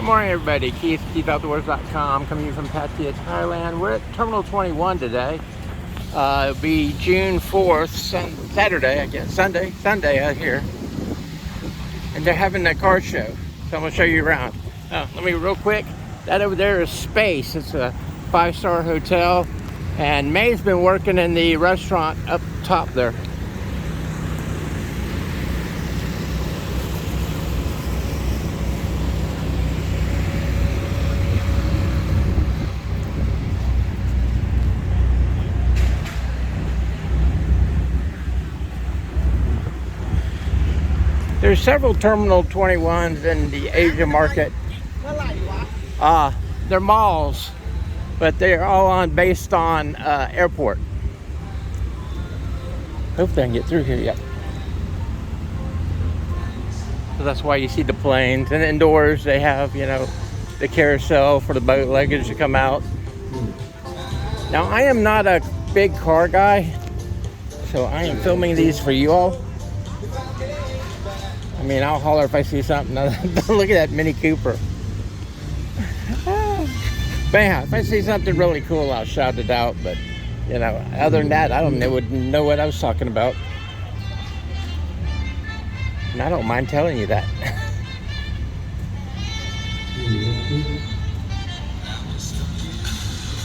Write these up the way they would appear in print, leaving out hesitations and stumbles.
Good morning, everybody. Keith, KeithOutdoors.com, coming from Pattaya, Thailand. We're at Terminal 21 today. It'll be June 4th, Saturday, I guess. Sunday out here. And they're having a car show. So I'm going to show you around. Let me real quick. That over there is Space. It's a 5-star hotel. And May's been working in the restaurant up top there. There's several Terminal 21s in the Asia market. They're malls, but they're all based on airport. Hopefully I can get through here yet. So that's why you see the planes. And indoors they have, the carousel for the boat luggage to come out. Now I am not a big car guy, so I am filming these for you all. I mean, I'll holler if I see something. Look at that Mini Cooper. But anyhow, if I see something really cool, I'll shout it out. But, other than that, I wouldn't know what I was talking about. And I don't mind telling you that.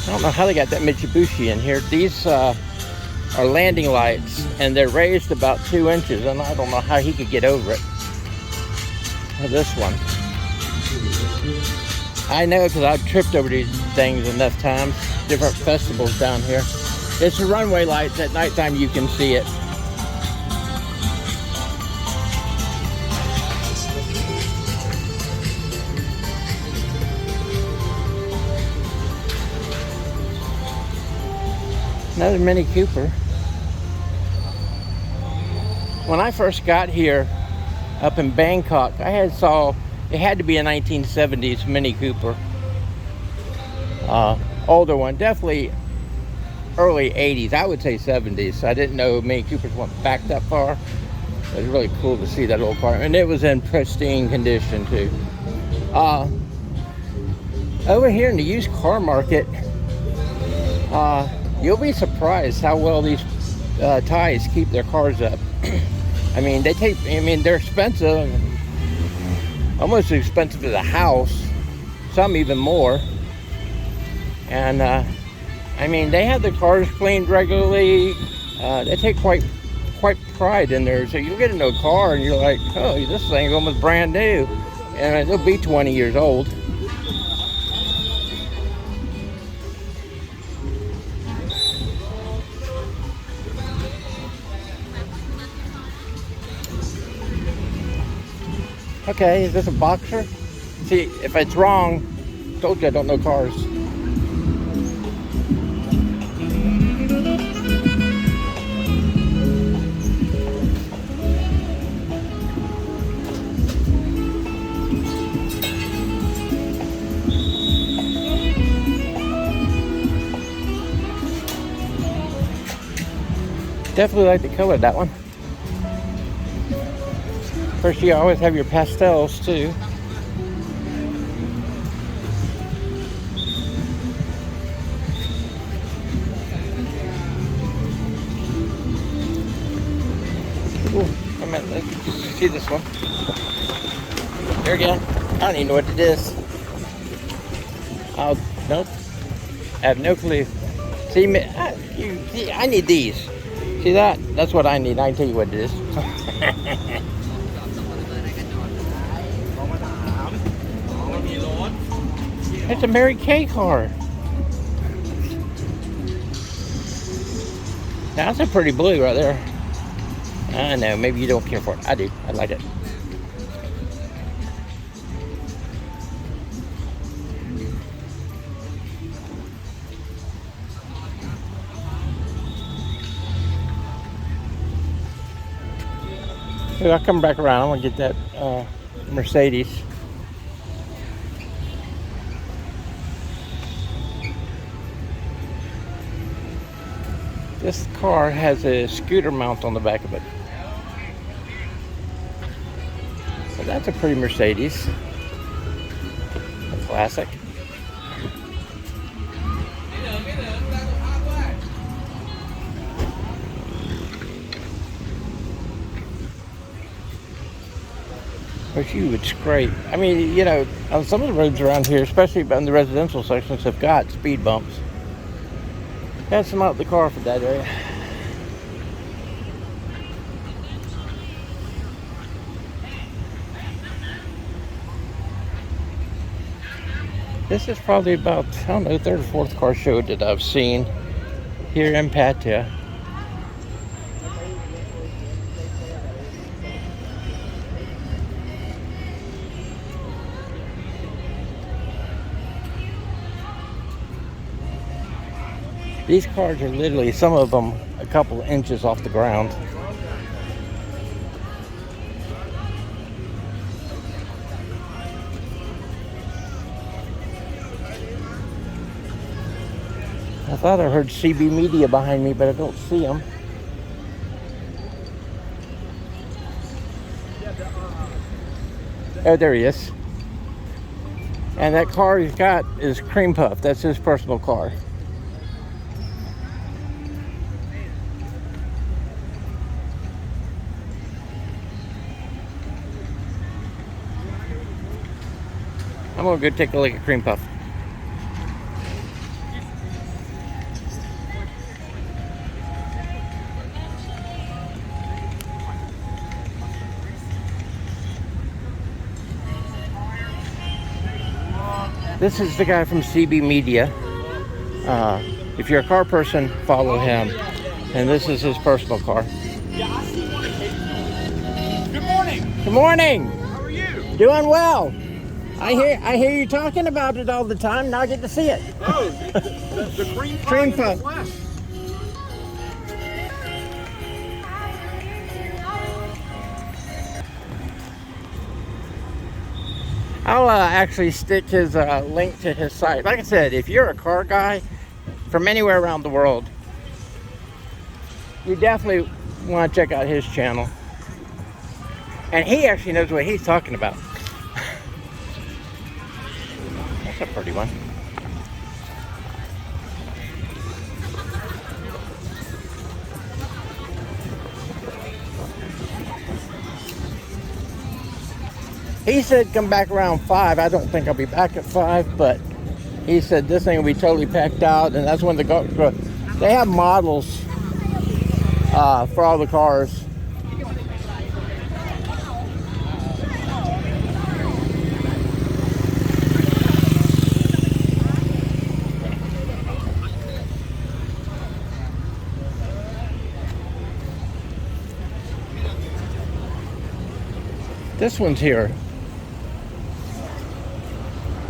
I don't know how they got that Mitsubishi in here. These are landing lights, and they're raised about 2 inches, and I don't know how he could get over it. This one. I know because I've tripped over these things enough times. Different festivals down here. It's the runway lights. At nighttime you can see it. Another Mini Cooper. When I first got here up in Bangkok, I saw it had to be a 1970s Mini Cooper. Older one, definitely early 80s. I would say 70s. I didn't know Mini Coopers went back that far. It was really cool to see that old car, and it was in pristine condition too. Over here in the used car market, you'll be surprised how well these Thais keep their cars up. I mean, they're expensive, almost as expensive as a house, some even more. And, they have the cars cleaned regularly. They take quite pride in there. So you get into a car and you're like, oh, this thing's almost brand new. And it'll be 20 years old. Okay, is this a Boxer? See, if it's wrong, told you I don't know cars. Definitely like the color of that one. Of course, you always have your pastels too. Ooh, I meant, let's see this one. There again. I don't even know what it is. Nope. I have no clue. See, I need these. See that? That's what I need. I can tell you what it is. It's a Mary Kay car. Now, that's a pretty blue right there. I know, maybe you don't care for it. I do. I like it. I'll come back around. I want to get that Mercedes. This car has a scooter mount on the back of it. So that's a pretty Mercedes. classic. Which you would scrape. I mean, you know, on some of the roads around here, especially in the residential sections, have got speed bumps. That's them out the car for that area. This is probably about, I don't know, third or fourth car show that I've seen here in Pattaya. These cars are literally, some of them, a couple of inches off the ground. I thought I heard CB Media behind me, but I don't see them. Oh, there he is. And that car he's got is Cream Puff. That's his personal car. I'm gonna go take a look at Cream Puff. This is the guy from CB Media. If you're a car person, follow him. And this is his personal car. Good morning. Good morning. How are you? Doing well. I hear you talking about it all the time. Now I get to see it. Oh, the cream puff. I'll actually stick his link to his site. Like I said, if you're a car guy from anywhere around the world, you definitely want to check out his channel. And he actually knows what he's talking about. That's a pretty one. He said come back around 5. I don't think I'll be back at 5, but he said this thing will be totally packed out, and that's when they have models for all the cars. This one's here.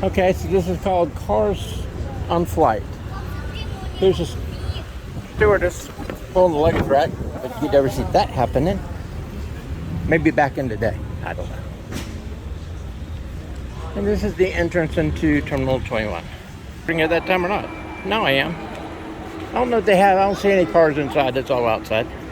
Okay, so this is called Cars on Flight. Here's a stewardess pulling the luggage rack, but you'd never see that happening. Maybe back in the day, I don't know. And this is the entrance into Terminal 21. Bring it that time or not? Now I am. I don't know if they have, I don't see any cars inside, it's all outside.